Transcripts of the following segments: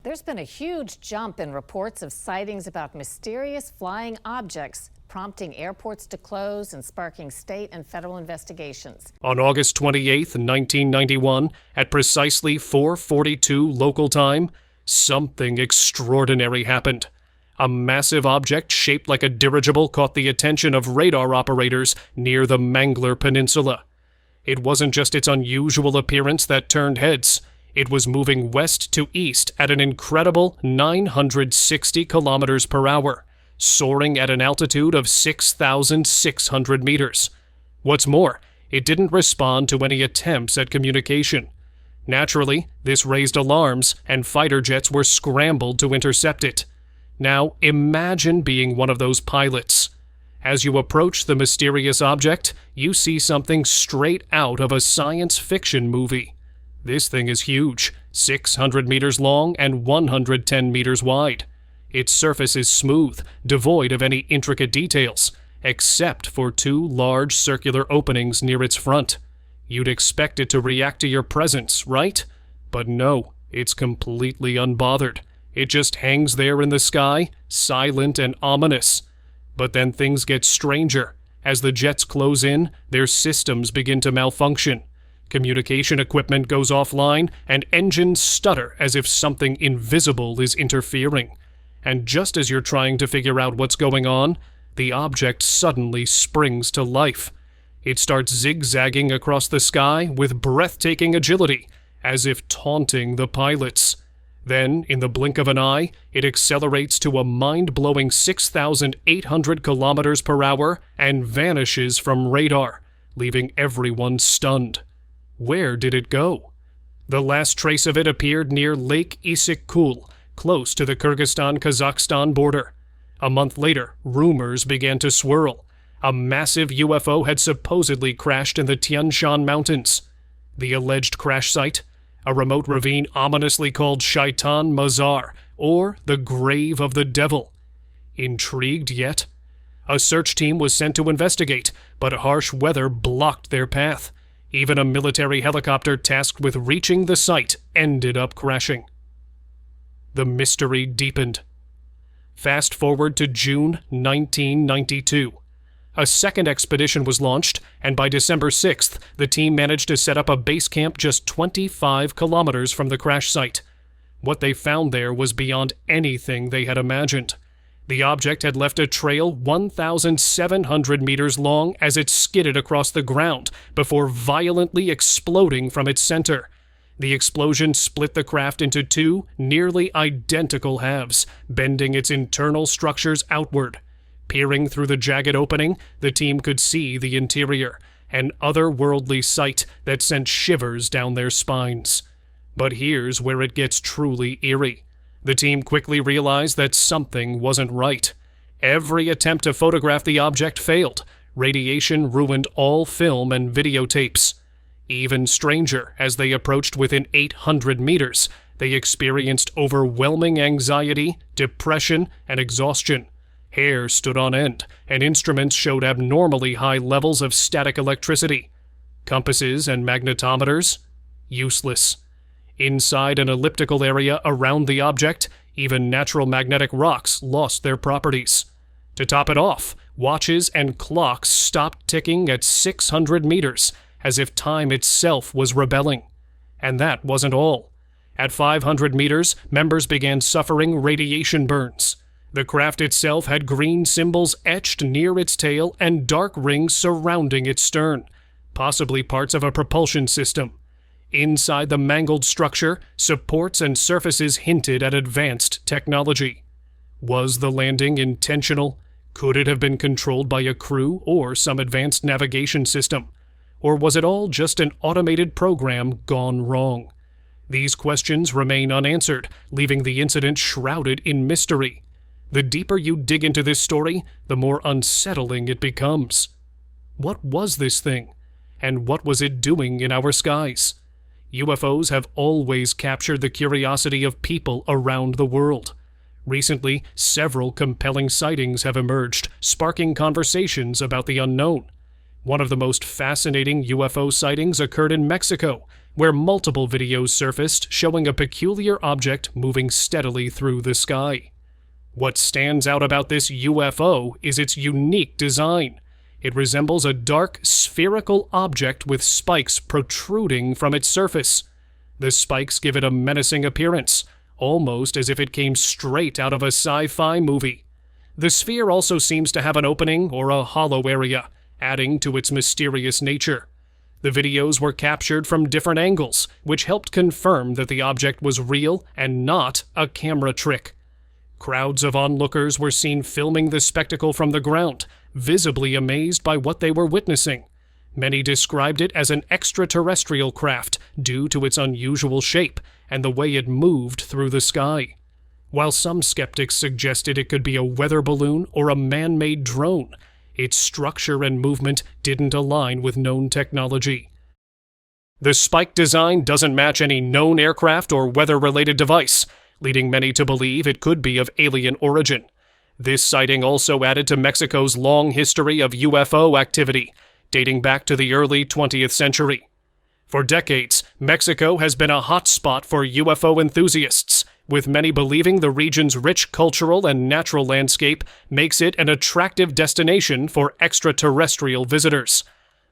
There's been a huge jump in reports of sightings about mysterious flying objects, prompting airports to close and sparking state and federal investigations. On August 28, 1991, at precisely 4:42 local time, something extraordinary happened. A massive object shaped like a dirigible caught the attention of radar operators near the Manglar Peninsula. It wasn't just its unusual appearance that turned heads. It was moving west to east at an incredible 960 kilometers per hour, soaring at an altitude of 6,600 meters. What's more, it didn't respond to any attempts at communication. Naturally, this raised alarms, and fighter jets were scrambled to intercept it. Now, imagine being one of those pilots. As you approach the mysterious object, you see something straight out of a science fiction movie. This thing is huge, 600 meters long and 110 meters wide. Its surface is smooth, devoid of any intricate details, except for two large circular openings near its front. You'd expect it to react to your presence, right? But no, it's completely unbothered. It just hangs there in the sky, silent and ominous. But then things get stranger. As the jets close in, their systems begin to malfunction. Communication equipment goes offline, and engines stutter as if something invisible is interfering. And just as you're trying to figure out what's going on, the object suddenly springs to life. It starts zigzagging across the sky with breathtaking agility, as if taunting the pilots. Then, in the blink of an eye, it accelerates to a mind-blowing 6,800 kilometers per hour and vanishes from radar, leaving everyone stunned. Where did it go? The last trace of it appeared near Lake Issyk-Kul, close to the Kyrgyzstan-Kazakhstan border. A month later, rumors began to swirl. A massive UFO had supposedly crashed in the Tian Shan Mountains. The alleged crash site? A remote ravine ominously called Shaitan Mazar, or the Grave of the Devil. Intrigued yet? A search team was sent to investigate, but harsh weather blocked their path. Even a military helicopter tasked with reaching the site ended up crashing. The mystery deepened. Fast forward to June 1992. A second expedition was launched, and by December 6th, the team managed to set up a base camp just 25 kilometers from the crash site. What they found there was beyond anything they had imagined. The object had left a trail 1,700 meters long as it skidded across the ground before violently exploding from its center. The explosion split the craft into two nearly identical halves, bending its internal structures outward. Peering through the jagged opening, the team could see the interior, an otherworldly sight that sent shivers down their spines. But here's where it gets truly eerie. The team quickly realized that something wasn't right. Every attempt to photograph the object failed. Radiation ruined all film and videotapes. Even stranger, as they approached within 800 meters, they experienced overwhelming anxiety, depression, and exhaustion. Hair stood on end, and instruments showed abnormally high levels of static electricity. Compasses and magnetometers? Useless. Inside an elliptical area around the object, even natural magnetic rocks lost their properties. To top it off, watches and clocks stopped ticking at 600 meters, as if time itself was rebelling. And that wasn't all. At 500 meters, members began suffering radiation burns. The craft itself had green symbols etched near its tail and dark rings surrounding its stern, possibly parts of a propulsion system. Inside the mangled structure, supports and surfaces hinted at advanced technology. Was the landing intentional? Could it have been controlled by a crew or some advanced navigation system? Or was it all just an automated program gone wrong? These questions remain unanswered, leaving the incident shrouded in mystery. The deeper you dig into this story, the more unsettling it becomes. What was this thing? And what was it doing in our skies? UFOs have always captured the curiosity of people around the world. Recently, several compelling sightings have emerged, sparking conversations about the unknown. One of the most fascinating UFO sightings occurred in Mexico, where multiple videos surfaced showing a peculiar object moving steadily through the sky. What stands out about this UFO is its unique design. It resembles a dark, spherical object with spikes protruding from its surface. The spikes give it a menacing appearance, almost as if it came straight out of a sci-fi movie. The sphere also seems to have an opening or a hollow area, adding to its mysterious nature. The videos were captured from different angles, which helped confirm that the object was real and not a camera trick. Crowds of onlookers were seen filming the spectacle from the ground, visibly amazed by what they were witnessing. Many described it as an extraterrestrial craft due to its unusual shape and the way it moved through the sky. While some skeptics suggested it could be a weather balloon or a man-made drone, its structure and movement didn't align with known technology. The spike design doesn't match any known aircraft or weather-related device, leading many to believe it could be of alien origin. This sighting also added to Mexico's long history of UFO activity, dating back to the early 20th century. For decades, Mexico has been a hot spot for UFO enthusiasts, with many believing the region's rich cultural and natural landscape makes it an attractive destination for extraterrestrial visitors.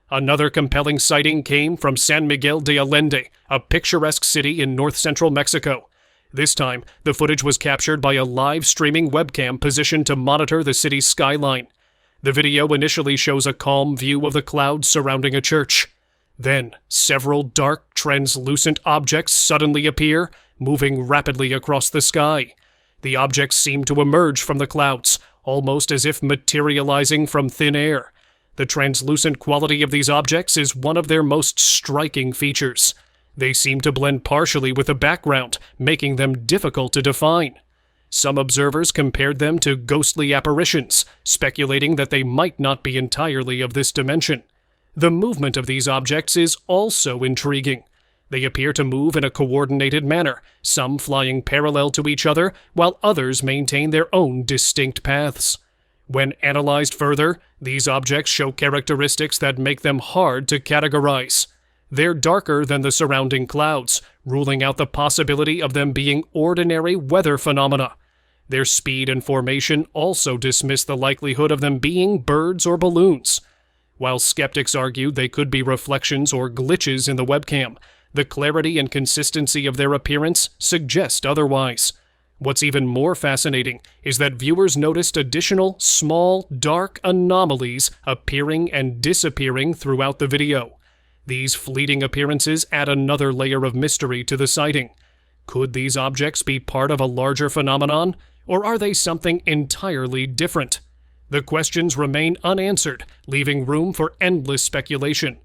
Another compelling sighting came from San Miguel de Allende, a picturesque city in north-central Mexico. This time, the footage was captured by a live-streaming webcam positioned to monitor the city's skyline. The video initially shows a calm view of the clouds surrounding a church. Then, several dark, translucent objects suddenly appear, moving rapidly across the sky. The objects seem to emerge from the clouds, almost as if materializing from thin air. The translucent quality of these objects is one of their most striking features. They seem to blend partially with the background, making them difficult to define. Some observers compared them to ghostly apparitions, speculating that they might not be entirely of this dimension. The movement of these objects is also intriguing. They appear to move in a coordinated manner, some flying parallel to each other, while others maintain their own distinct paths. When analyzed further, these objects show characteristics that make them hard to categorize. They're darker than the surrounding clouds, ruling out the possibility of them being ordinary weather phenomena. Their speed and formation also dismiss the likelihood of them being birds or balloons. While skeptics argued they could be reflections or glitches in the webcam, the clarity and consistency of their appearance suggest otherwise. What's even more fascinating is that viewers noticed additional, small, dark anomalies appearing and disappearing throughout the video. These fleeting appearances add another layer of mystery to the sighting. Could these objects be part of a larger phenomenon, or are they something entirely different? The questions remain unanswered, leaving room for endless speculation.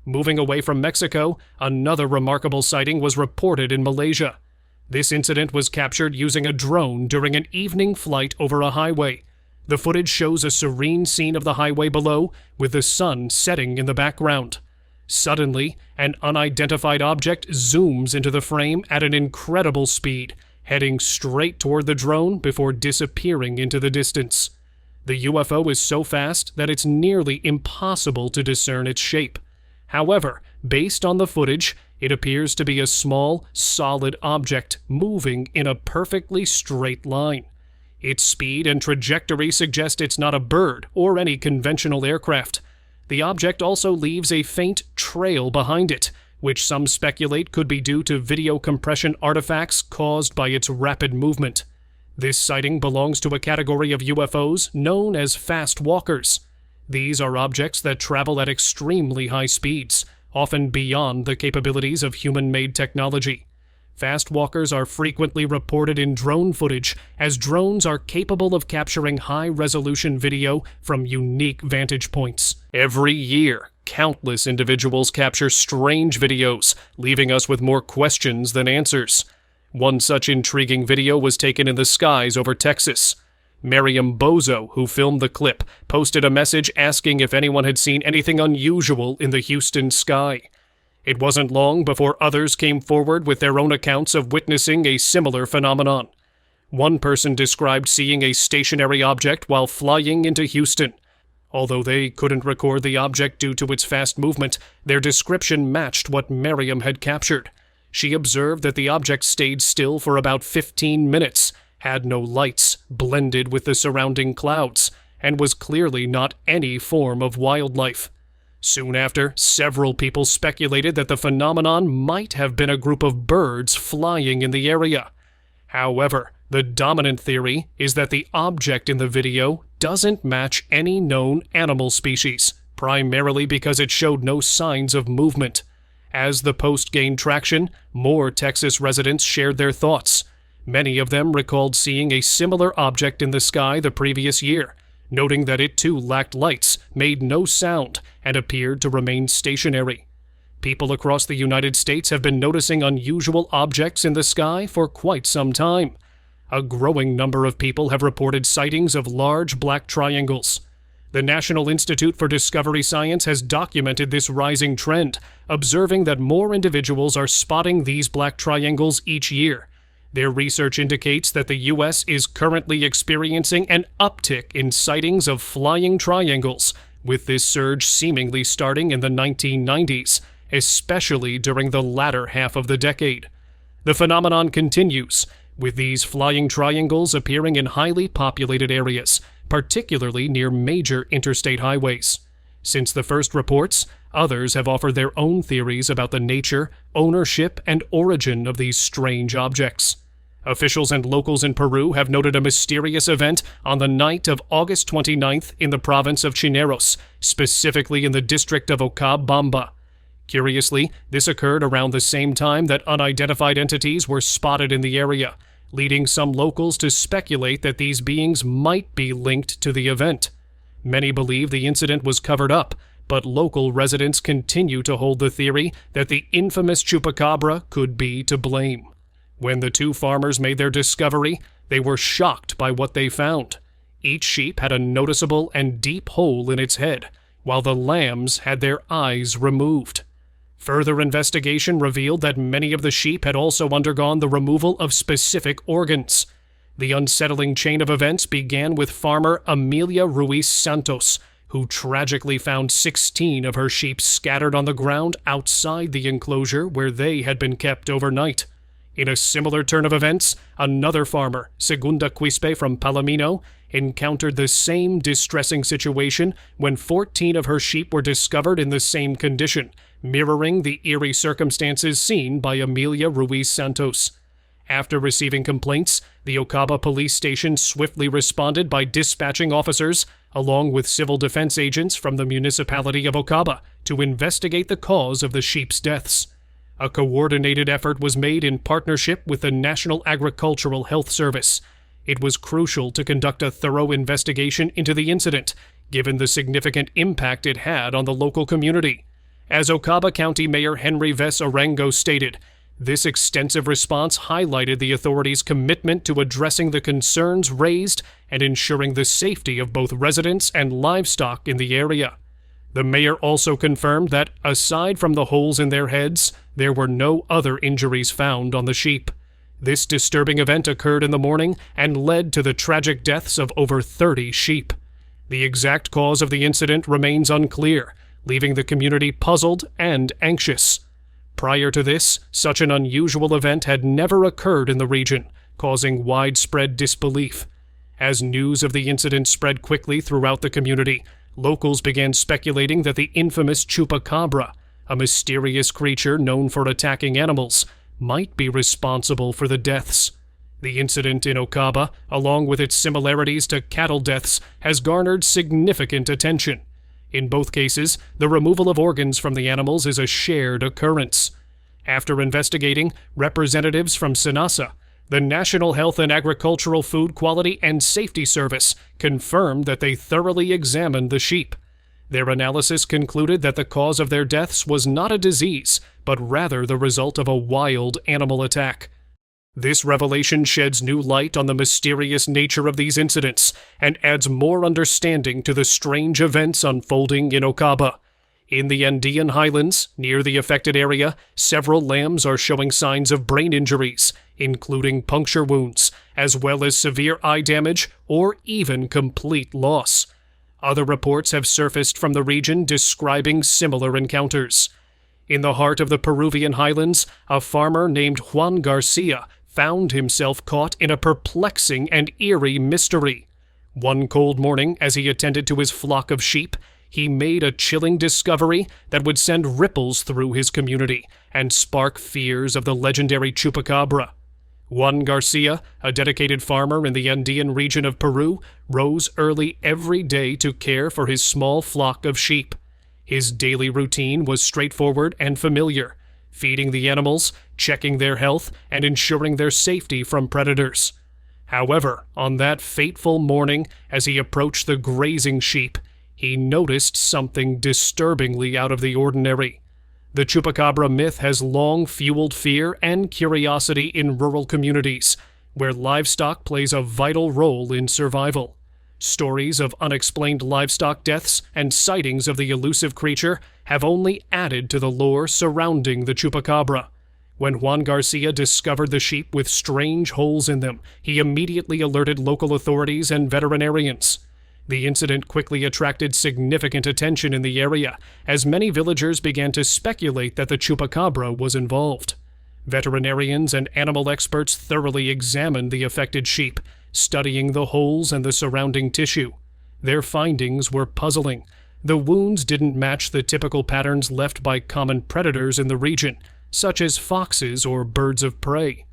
Moving away from Mexico, another remarkable sighting was reported in Malaysia. This incident was captured using a drone during an evening flight over a highway. The footage shows a serene scene of the highway below, with the sun setting in the background. Suddenly, an unidentified object zooms into the frame at an incredible speed, heading straight toward the drone before disappearing into the distance. The UFO is so fast that it's nearly impossible to discern its shape. However, based on the footage, it appears to be a small, solid object moving in a perfectly straight line. Its speed and trajectory suggest it's not a bird or any conventional aircraft. The object also leaves a faint trail behind it, which some speculate could be due to video compression artifacts caused by its rapid movement. This sighting belongs to a category of UFOs known as fast walkers. These are objects that travel at extremely high speeds, often beyond the capabilities of human-made technology. Fast walkers are frequently reported in drone footage, as drones are capable of capturing high-resolution video from unique vantage points. Every year, countless individuals capture strange videos, leaving us with more questions than answers. One such intriguing video was taken in the skies over Texas. Miriam Bozo, who filmed the clip, posted a message asking if anyone had seen anything unusual in the Houston sky. It wasn't long before others came forward with their own accounts of witnessing a similar phenomenon. One person described seeing a stationary object while flying into Houston. Although they couldn't record the object due to its fast movement, their description matched what Miriam had captured. She observed that the object stayed still for about 15 minutes, had no lights, blended with the surrounding clouds, and was clearly not any form of wildlife. Soon after, several people speculated that the phenomenon might have been a group of birds flying in the area. However, the dominant theory is that the object in the video doesn't match any known animal species, primarily because it showed no signs of movement. As the post gained traction, more Texas residents shared their thoughts. Many of them recalled seeing a similar object in the sky the previous year, noting that it too lacked lights, made no sound, and appeared to remain stationary. People across the United States have been noticing unusual objects in the sky for quite some time. A growing number of people have reported sightings of large black triangles. The National Institute for Discovery Science has documented this rising trend, observing that more individuals are spotting these black triangles each year. Their research indicates that the U.S. is currently experiencing an uptick in sightings of flying triangles, with this surge seemingly starting in the 1990s, especially during the latter half of the decade. The phenomenon continues, with these flying triangles appearing in highly populated areas, particularly near major interstate highways. Since the first reports, others have offered their own theories about the nature, ownership, and origin of these strange objects. Officials and locals in Peru have noted a mysterious event on the night of August 29th in the province of Chineros, specifically in the district of Ocabamba. Curiously, this occurred around the same time that unidentified entities were spotted in the area, leading some locals to speculate that these beings might be linked to the event. Many believe the incident was covered up, but local residents continue to hold the theory that the infamous Chupacabra could be to blame. When the two farmers made their discovery, they were shocked by what they found. Each sheep had a noticeable and deep hole in its head, while the lambs had their eyes removed. Further investigation revealed that many of the sheep had also undergone the removal of specific organs. The unsettling chain of events began with farmer Amelia Ruiz Santos, who tragically found 16 of her sheep scattered on the ground outside the enclosure where they had been kept overnight. In a similar turn of events, another farmer, Segunda Quispe from Palomino, encountered the same distressing situation when 14 of her sheep were discovered in the same condition, mirroring the eerie circumstances seen by Amelia Ruiz Santos. After receiving complaints, the Ocaba police station swiftly responded by dispatching officers, along with civil defense agents from the municipality of Ocaba, to investigate the cause of the sheep's deaths. A coordinated effort was made in partnership with the National Agricultural Health Service. It was crucial to conduct a thorough investigation into the incident, given the significant impact it had on the local community. As Ocaba County Mayor Henry Ves Orengo stated, this extensive response highlighted the authorities' commitment to addressing the concerns raised and ensuring the safety of both residents and livestock in the area. The mayor also confirmed that, aside from the holes in their heads, there were no other injuries found on the sheep. This disturbing event occurred in the morning and led to the tragic deaths of over 30 sheep. The exact cause of the incident remains unclear, leaving the community puzzled and anxious. Prior to this, such an unusual event had never occurred in the region, causing widespread disbelief. As news of the incident spread quickly throughout the community, locals began speculating that the infamous Chupacabra, a mysterious creature known for attacking animals, might be responsible for the deaths. The incident in Ocaba, along with its similarities to cattle deaths, has garnered significant attention. In both cases, the removal of organs from the animals is a shared occurrence. After investigating, representatives from SENASA, the National Health and Agricultural Food Quality and Safety Service, confirmed that they thoroughly examined the sheep. Their analysis concluded that the cause of their deaths was not a disease, but rather the result of a wild animal attack. This revelation sheds new light on the mysterious nature of these incidents and adds more understanding to the strange events unfolding in Ocaba. In the Andean highlands, near the affected area, several lambs are showing signs of brain injuries, including puncture wounds, as well as severe eye damage or even complete loss. Other reports have surfaced from the region describing similar encounters. In the heart of the Peruvian highlands, a farmer named Juan Garcia found himself caught in a perplexing and eerie mystery. One cold morning, as he attended to his flock of sheep, he made a chilling discovery that would send ripples through his community and spark fears of the legendary Chupacabra. Juan Garcia, a dedicated farmer in the Andean region of Peru, rose early every day to care for his small flock of sheep. His daily routine was straightforward and familiar, feeding the animals, checking their health, and ensuring their safety from predators. However, on that fateful morning, as he approached the grazing sheep, he noticed something disturbingly out of the ordinary. The Chupacabra myth has long fueled fear and curiosity in rural communities, where livestock plays a vital role in survival. Stories of unexplained livestock deaths and sightings of the elusive creature have only added to the lore surrounding the Chupacabra. When Juan Garcia discovered the sheep with strange holes in them, he immediately alerted local authorities and veterinarians. The incident quickly attracted significant attention in the area, as many villagers began to speculate that the Chupacabra was involved. Veterinarians and animal experts thoroughly examined the affected sheep, studying the holes and the surrounding tissue. Their findings were puzzling. The wounds didn't match the typical patterns left by common predators in the region, such as foxes or birds of prey.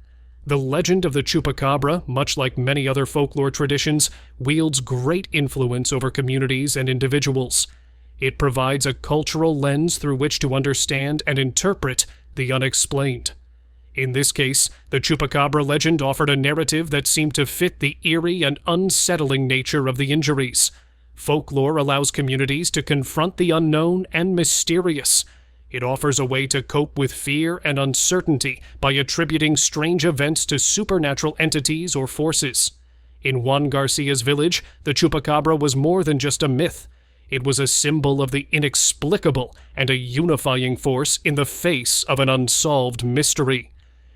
The legend of the Chupacabra, much like many other folklore traditions, wields great influence over communities and individuals. It provides a cultural lens through which to understand and interpret the unexplained. In this case, the Chupacabra legend offered a narrative that seemed to fit the eerie and unsettling nature of the injuries. Folklore allows communities to confront the unknown and mysterious. It offers a way to cope with fear and uncertainty by attributing strange events to supernatural entities or forces. In Juan Garcia's village, the Chupacabra was more than just a myth. It was a symbol of the inexplicable and a unifying force in the face of an unsolved mystery.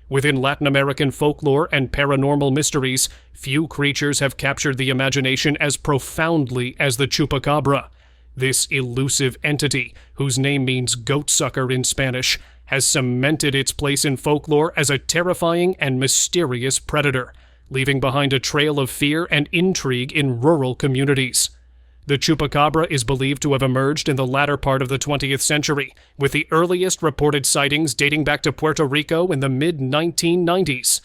Within Latin American folklore and paranormal mysteries, few creatures have captured the imagination as profoundly as the Chupacabra. This elusive entity, whose name means goat-sucker in Spanish, has cemented its place in folklore as a terrifying and mysterious predator, leaving behind a trail of fear and intrigue in rural communities. The Chupacabra is believed to have emerged in the latter part of the 20th century, with the earliest reported sightings dating back to Puerto Rico in the mid-1990s.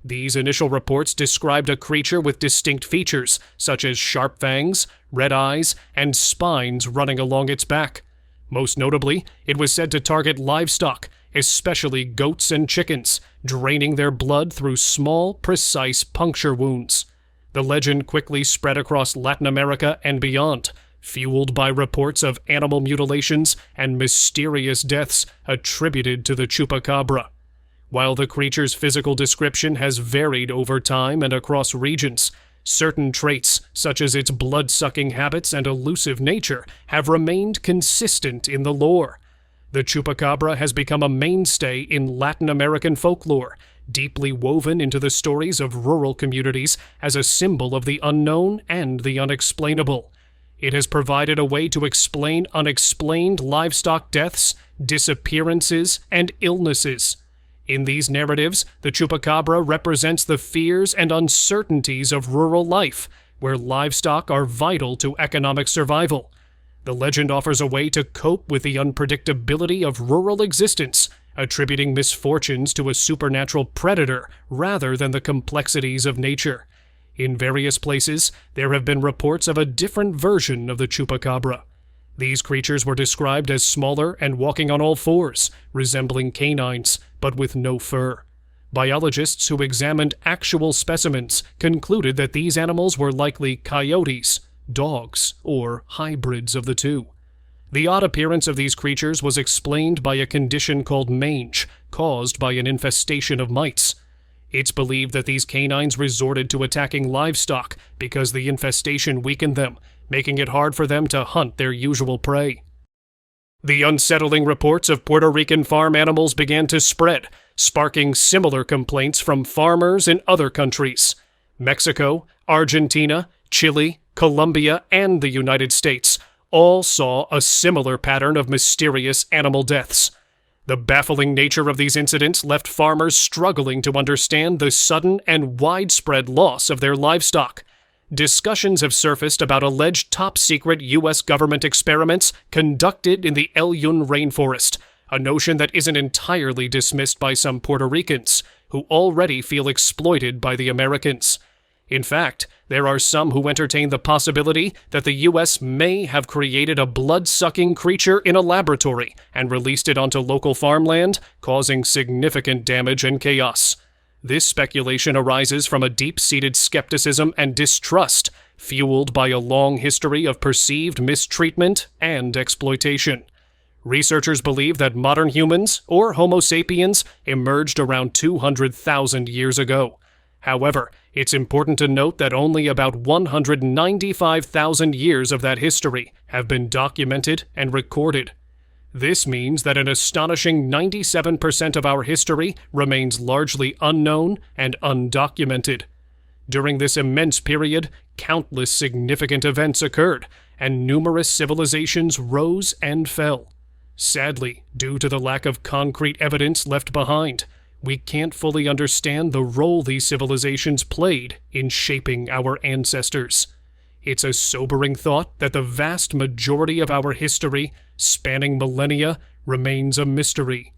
These initial reports described a creature with distinct features, such as sharp fangs, red eyes, and spines running along its back. Most notably, it was said to target livestock, especially goats and chickens, draining their blood through small, precise puncture wounds. The legend quickly spread across Latin America and beyond, fueled by reports of animal mutilations and mysterious deaths attributed to the Chupacabra. While the creature's physical description has varied over time and across regions, certain traits, such as its blood-sucking habits and elusive nature, have remained consistent in the lore. The Chupacabra has become a mainstay in Latin American folklore, deeply woven into the stories of rural communities as a symbol of the unknown and the unexplainable. It has provided a way to explain unexplained livestock deaths, disappearances, and illnesses. In these narratives, the Chupacabra represents the fears and uncertainties of rural life, where livestock are vital to economic survival. The legend offers a way to cope with the unpredictability of rural existence, attributing misfortunes to a supernatural predator rather than the complexities of nature. In various places, there have been reports of a different version of the Chupacabra. These creatures were described as smaller and walking on all fours, resembling canines, but with no fur. Biologists who examined actual specimens concluded that these animals were likely coyotes, dogs, or hybrids of the two. The odd appearance of these creatures was explained by a condition called mange, caused by an infestation of mites. It's believed that these canines resorted to attacking livestock because the infestation weakened them, making it hard for them to hunt their usual prey. The unsettling reports of Puerto Rican farm animals began to spread, sparking similar complaints from farmers in other countries. Mexico, Argentina, Chile, Colombia, and the United States all saw a similar pattern of mysterious animal deaths. The baffling nature of these incidents left farmers struggling to understand the sudden and widespread loss of their livestock. Discussions have surfaced about alleged top-secret U.S. government experiments conducted in the El Yun rainforest, a notion that isn't entirely dismissed by some Puerto Ricans, who already feel exploited by the Americans. In fact, there are some who entertain the possibility that the U.S. may have created a blood-sucking creature in a laboratory and released it onto local farmland, causing significant damage and chaos. This speculation arises from a deep-seated skepticism and distrust, fueled by a long history of perceived mistreatment and exploitation. Researchers believe that modern humans, or Homo sapiens, emerged around 200,000 years ago. However, it's important to note that only about 195,000 years of that history have been documented and recorded. This means that an astonishing 97% of our history remains largely unknown and undocumented. During this immense period, countless significant events occurred, and numerous civilizations rose and fell. Sadly, due to the lack of concrete evidence left behind, we can't fully understand the role these civilizations played in shaping our ancestors. It's a sobering thought that the vast majority of our history, spanning millennia, remains a mystery.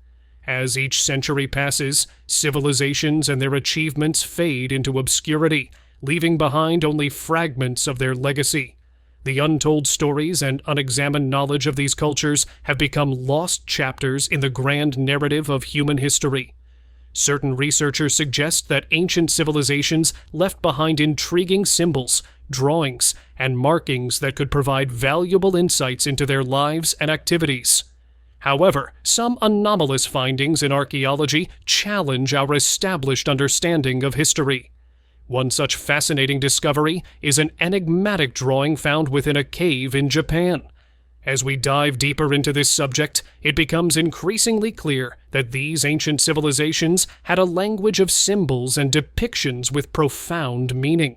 As each century passes, civilizations and their achievements fade into obscurity, leaving behind only fragments of their legacy. The untold stories and unexamined knowledge of these cultures have become lost chapters in the grand narrative of human history. Certain researchers suggest that ancient civilizations left behind intriguing symbols, drawings, and markings that could provide valuable insights into their lives and activities. However, some anomalous findings in archaeology challenge our established understanding of history. One such fascinating discovery is an enigmatic drawing found within a cave in Japan. As we dive deeper into this subject, it becomes increasingly clear that these ancient civilizations had a language of symbols and depictions with profound meaning.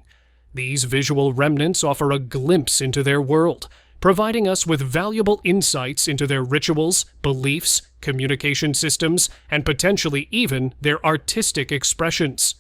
These visual remnants offer a glimpse into their world, providing us with valuable insights into their rituals, beliefs, communication systems, and potentially even their artistic expressions.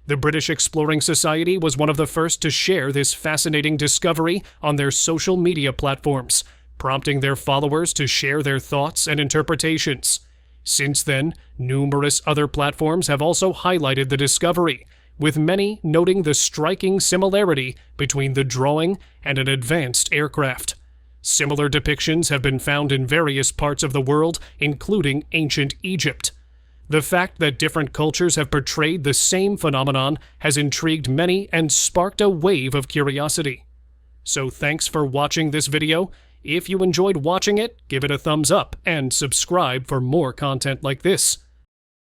The British Exploring Society was one of the first to share this fascinating discovery on their social media platforms, prompting their followers to share their thoughts and interpretations. Since then, numerous other platforms have also highlighted the discovery, with many noting the striking similarity between the drawing and an advanced aircraft. Similar depictions have been found in various parts of the world, including ancient Egypt. The fact that different cultures have portrayed the same phenomenon has intrigued many and sparked a wave of curiosity. So thanks for watching this video. If you enjoyed watching it, give it a thumbs up and subscribe for more content like this.